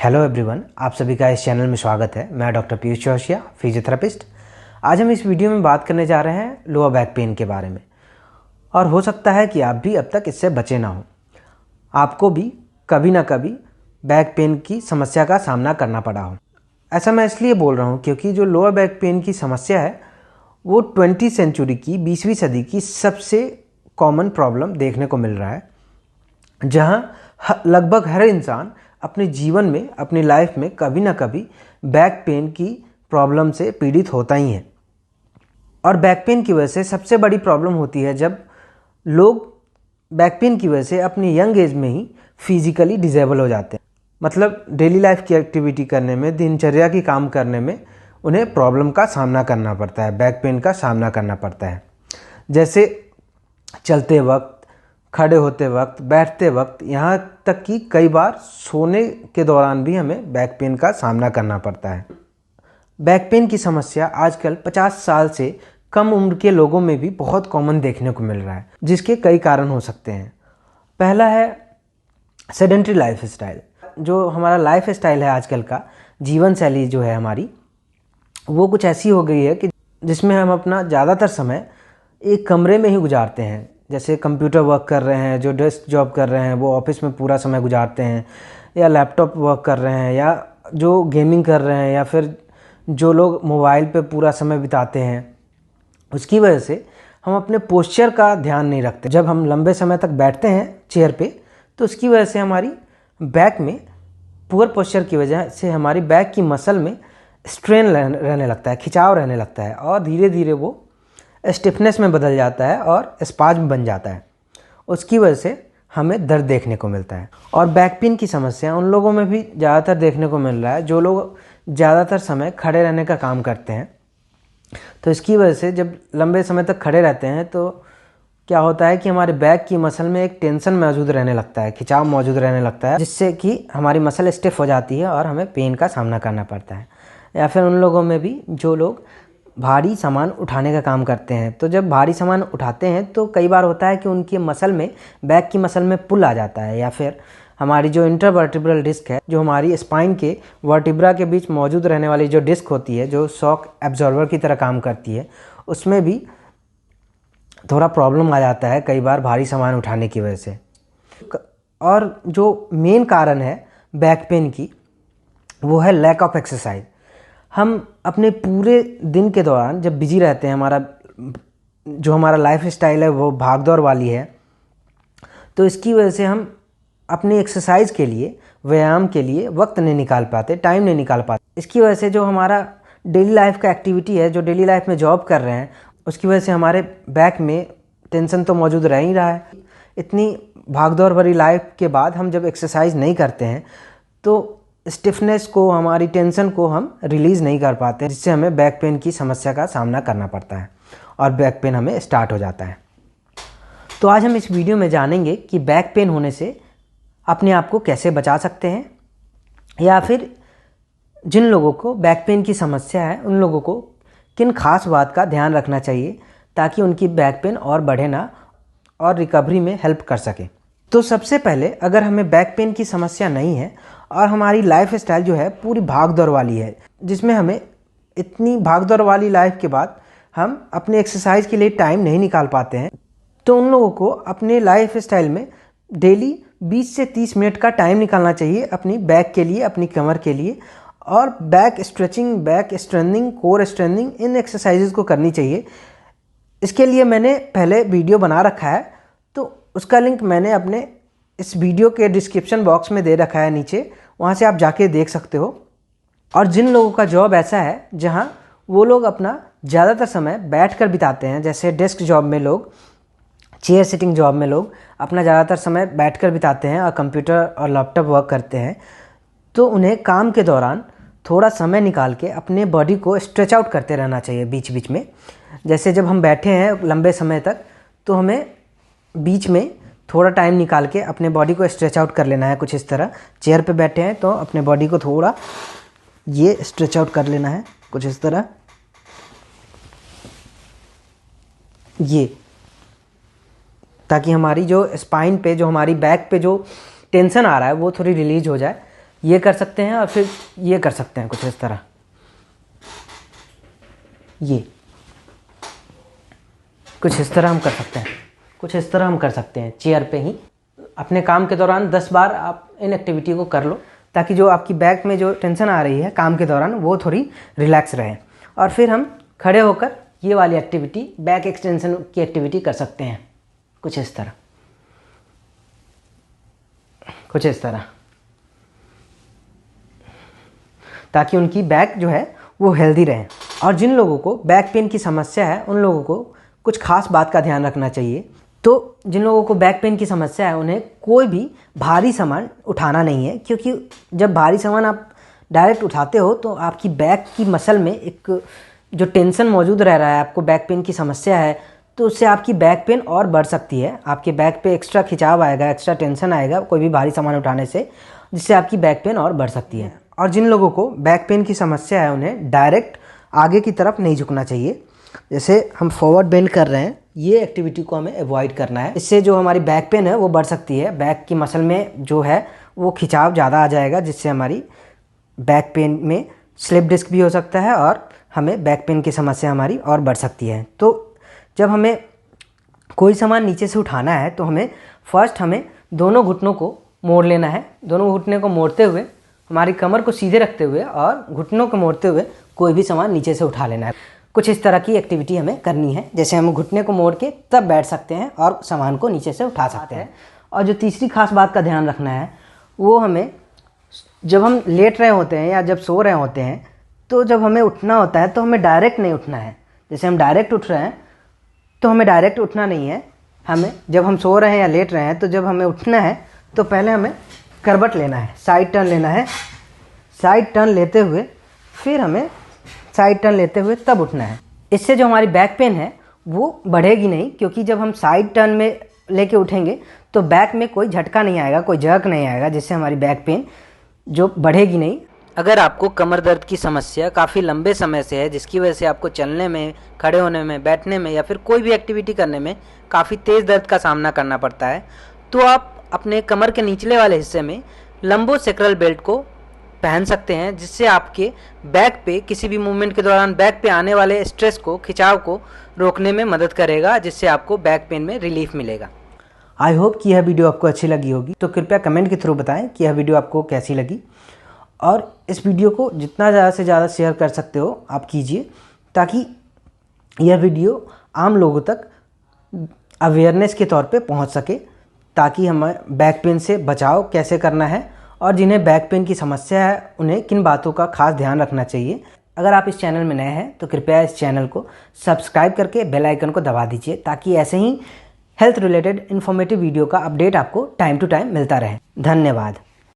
Hello everyone, आप सभी का इस चैनल में स्वागत है। मैं डॉक्टर पीयूष चौरसिया, फिजियोथेरेपिस्ट। आज हम इस वीडियो में बात करने जा रहे हैं लोअर बैक पेन के बारे में। और हो सकता है कि आप भी अब तक इससे बचे ना हो, आपको भी कभी ना कभी बैक पेन की समस्या का सामना करना पड़ा हो। ऐसा मैं इसलिए बोल रहा हूँ क्योंकि जो लोअर बैक पेन की समस्या है वो 20वीं सेंचुरी की 20वीं सदी की सबसे कॉमन प्रॉब्लम देखने को मिल रहा है, जहाँ लगभग हर इंसान अपने जीवन में, अपनी लाइफ में कभी ना कभी बैक पेन की प्रॉब्लम से पीड़ित होता ही है। और बैक पेन की वजह से सबसे बड़ी प्रॉब्लम होती है जब लोग बैक पेन की वजह से अपनी यंग एज में ही फिजिकली डिसेबल हो जाते हैं। मतलब डेली लाइफ की एक्टिविटी करने में, दिनचर्या की काम करने में उन्हें प्रॉब्लम का सामना करना पड़ता है, बैक पेन का सामना करना पड़ता है। जैसे चलते वक्त, खड़े होते वक्त, बैठते वक्त, यहाँ तक कि कई बार सोने के दौरान भी हमें बैक पेन का सामना करना पड़ता है। बैक पेन की समस्या आजकल 50 साल से कम उम्र के लोगों में भी बहुत कॉमन देखने को मिल रहा है, जिसके कई कारण हो सकते हैं। पहला है सेडेंटरी लाइफ स्टाइल। जो हमारा लाइफ स्टाइल है आजकल का, जीवन शैली जो है हमारी, वो कुछ ऐसी हो गई है कि जिसमें हम अपना ज़्यादातर समय एक कमरे में ही गुजारते हैं। जैसे कंप्यूटर वर्क कर रहे हैं, जो डेस्क जॉब कर रहे हैं वो ऑफिस में पूरा समय गुजारते हैं, या लैपटॉप वर्क कर रहे हैं, या जो गेमिंग कर रहे हैं, या फिर जो लोग मोबाइल पे पूरा समय बिताते हैं। उसकी वजह से हम अपने पोस्चर का ध्यान नहीं रखते। जब हम लंबे समय तक बैठते हैं चेयर पे, तो उसकी वजह से हमारी बैक में, पुअर पोस्चर की वजह से हमारी बैक की मसल में स्ट्रेन रहने लगता है, खिंचाव रहने लगता है, और धीरे धीरे वो स्टिफनेस में बदल जाता है और स्पाज्म बन जाता है। उसकी वजह से हमें दर्द देखने को मिलता है। और बैक पेन की समस्या उन लोगों में भी ज़्यादातर देखने को मिल रहा है जो लोग ज़्यादातर समय खड़े रहने का काम करते हैं। तो इसकी वजह से जब लंबे समय तक खड़े रहते हैं तो क्या होता है कि हमारे बैक की मसल में एक टेंशन मौजूद रहने लगता है, खिंचाव मौजूद रहने लगता है, जिससे कि हमारी मसल स्टिफ हो जाती है और हमें पेन का सामना करना पड़ता है। या फिर उन लोगों में भी जो लोग भारी सामान उठाने का काम करते हैं, तो जब भारी सामान उठाते हैं तो कई बार होता है कि उनकी मसल में, बैक की मसल में पुल आ जाता है, या फिर हमारी जो इंटरवर्टिब्रल डिस्क है, जो हमारी स्पाइन के वर्टिब्रा के बीच मौजूद रहने वाली जो डिस्क होती है, जो शॉक एब्जॉर्बर की तरह काम करती है, उसमें भी थोड़ा प्रॉब्लम आ जाता है कई बार भारी सामान उठाने की वजह से। और जो मेन कारण है बैक पेन की, वो है लैक ऑफ एक्सरसाइज। हम अपने पूरे दिन के दौरान जब बिजी रहते हैं, हमारा लाइफ स्टाइल है वो भागदौड़ वाली है, तो इसकी वजह से हम अपनी एक्सरसाइज के लिए, व्यायाम के लिए वक्त नहीं निकाल पाते, टाइम नहीं निकाल पाते। इसकी वजह से जो हमारा डेली लाइफ का एक्टिविटी है, जो डेली लाइफ में जॉब कर रहे हैं, उसकी वजह से हमारे बैक में टेंशन तो मौजूद रह ही रहा है। इतनी भागदौड़ भरी लाइफ के बाद हम जब एक्सरसाइज नहीं करते हैं तो स्टिफनेस को, हमारी टेंशन को हम रिलीज़ नहीं कर पाते, जिससे हमें बैक पेन की समस्या का सामना करना पड़ता है और बैक पेन हमें स्टार्ट हो जाता है। तो आज हम इस वीडियो में जानेंगे कि बैक पेन होने से अपने आप को कैसे बचा सकते हैं, या फिर जिन लोगों को बैक पेन की समस्या है उन लोगों को किन खास बात का ध्यान रखना चाहिए ताकि उनकी बैक पेन और बढ़े ना और रिकवरी में हेल्प कर सके। तो सबसे पहले, अगर हमें बैक पेन की समस्या नहीं है और हमारी लाइफ स्टाइल जो है पूरी भाग दौड़ वाली है, जिसमें हमें इतनी भाग दौड़ वाली लाइफ के बाद हम अपने एक्सरसाइज के लिए टाइम नहीं निकाल पाते हैं, तो उन लोगों को अपने लाइफ स्टाइल में डेली 20 से 30 मिनट का टाइम निकालना चाहिए अपनी बैक के लिए, अपनी कमर के लिए। और back stretching, back strengthening, core strengthening, इन एक्सरसाइजेज को करनी चाहिए। इसके लिए मैंने पहले वीडियो बना रखा है, तो उसका लिंक मैंने अपने इस वीडियो के डिस्क्रिप्शन बॉक्स में दे रखा है नीचे, वहाँ से आप जाके देख सकते हो। और जिन लोगों का जॉब ऐसा है जहाँ वो लोग अपना ज़्यादातर समय बैठकर बिताते हैं, जैसे डेस्क जॉब में लोग, चेयर सिटिंग जॉब में लोग अपना ज़्यादातर समय बैठकर बिताते हैं और कंप्यूटर और लैपटॉप वर्क करते हैं, तो उन्हें काम के दौरान थोड़ा समय निकाल के अपने बॉडी को स्ट्रेच आउट करते रहना चाहिए बीच बीच में। जैसे जब हम बैठे हैं लंबे समय तक, तो हमें बीच में थोड़ा टाइम निकाल के अपने बॉडी को स्ट्रेच आउट कर लेना है। कुछ इस तरह, चेयर पे बैठे हैं तो अपने बॉडी को थोड़ा ये स्ट्रेच आउट कर लेना है, कुछ इस तरह, ये, ताकि हमारी जो स्पाइन पे, जो हमारी बैक पे जो टेंशन आ रहा है वो थोड़ी रिलीज हो जाए। ये कर सकते हैं और फिर ये कर सकते हैं कुछ इस तरह। ये कुछ इस तरह हम कर सकते हैं, कुछ इस तरह हम कर सकते हैं। चेयर पे ही अपने काम के दौरान 10 बार आप इन एक्टिविटी को कर लो, ताकि जो आपकी बैक में जो टेंशन आ रही है काम के दौरान वो थोड़ी रिलैक्स रहे। और फिर हम खड़े होकर ये वाली एक्टिविटी, बैक एक्सटेंशन की एक्टिविटी कर सकते हैं कुछ इस तरह, कुछ इस तरह, ताकि उनकी बैक जो है वो हेल्दी रहे। और जिन लोगों को बैक पेन की समस्या है उन लोगों को कुछ खास बात का ध्यान रखना चाहिए। तो जिन लोगों को बैक पेन की समस्या है उन्हें कोई भी भारी सामान उठाना नहीं है, क्योंकि जब भारी सामान आप डायरेक्ट उठाते हो तो आपकी बैक की मसल में एक जो टेंशन मौजूद रह रहा है, आपको बैक पेन की समस्या है, तो उससे आपकी बैक पेन और बढ़ सकती है। आपके बैक पे एक्स्ट्रा खिंचाव आएगा, एक्स्ट्रा टेंशन आएगा कोई भी भारी सामान उठाने से, जिससे आपकी बैक पेन और बढ़ सकती है। और जिन लोगों को बैक पेन की समस्या है उन्हें डायरेक्ट आगे की तरफ नहीं झुकना चाहिए। जैसे हम फॉरवर्ड बेंड कर रहे हैं, ये एक्टिविटी को हमें अवॉइड करना है। इससे जो हमारी बैक पेन है वो बढ़ सकती है। बैक की मसल में जो है वो खिंचाव ज़्यादा आ जाएगा, जिससे हमारी बैक पेन में स्लिप डिस्क भी हो सकता है और हमें बैक पेन की समस्या हमारी और बढ़ सकती है। तो जब हमें कोई सामान नीचे से उठाना है तो हमें दोनों घुटनों को मोड़ लेना है। दोनों घुटने को मोड़ते हुए, हमारी कमर को सीधे रखते हुए और घुटनों को मोड़ते हुए कोई भी सामान नीचे से उठा लेना है। कुछ इस तरह की एक्टिविटी हमें करनी है। जैसे हम घुटने को मोड़ के तब बैठ सकते हैं और सामान को नीचे से उठा सकते हैं। और जो तीसरी खास बात का ध्यान रखना है वो हमें, जब हम लेट रहे होते हैं या जब सो रहे होते हैं, तो जब हमें उठना होता है तो हमें डायरेक्ट नहीं उठना है। जैसे हम डायरेक्ट उठ रहे हैं तो हमें डायरेक्ट उठना नहीं है। हमें जब हम सो रहे हैं या लेट रहे हैं तो जब हमें उठना है तो पहले हमें करवट लेना है, साइड टर्न लेना है। साइड टर्न लेते हुए फिर हमें साइड टर्न लेते हुए तब उठना है। इससे जो हमारी बैक पेन है वो बढ़ेगी नहीं, क्योंकि जब हम साइड टर्न में लेके उठेंगे तो बैक में कोई झटका नहीं आएगा, कोई जर्क नहीं आएगा, जिससे हमारी बैक पेन जो बढ़ेगी नहीं। अगर आपको कमर दर्द की समस्या काफ़ी लंबे समय से है, जिसकी वजह से आपको चलने में, खड़े होने में, बैठने में या फिर कोई भी एक्टिविटी करने में काफ़ी तेज़ दर्द का सामना करना पड़ता है, तो आप अपने कमर के निचले वाले हिस्से में लंबोसेक्रल बेल्ट को पहन सकते हैं, जिससे आपके बैक पे किसी भी मूवमेंट के दौरान बैक पे आने वाले स्ट्रेस को, खिंचाव को रोकने में मदद करेगा, जिससे आपको बैक पेन में रिलीफ मिलेगा। आई होप कि यह वीडियो आपको अच्छी लगी होगी। तो कृपया कमेंट के थ्रू बताएं कि यह वीडियो आपको कैसी लगी, और इस वीडियो को जितना ज़्यादा से ज़्यादा शेयर कर सकते हो आप कीजिए, ताकि यह वीडियो आम लोगों तक अवेयरनेस के तौर पे पहुंच सके, ताकि हमें बैक पेन से बचाव कैसे करना है और जिन्हें बैक पेन की समस्या है उन्हें किन बातों का खास ध्यान रखना चाहिए। अगर आप इस चैनल में नए हैं तो कृपया इस चैनल को सब्सक्राइब करके बेल आइकन को दबा दीजिए, ताकि ऐसे ही हेल्थ रिलेटेड इन्फॉर्मेटिव वीडियो का अपडेट आपको टाइम टू टाइम मिलता रहे। धन्यवाद।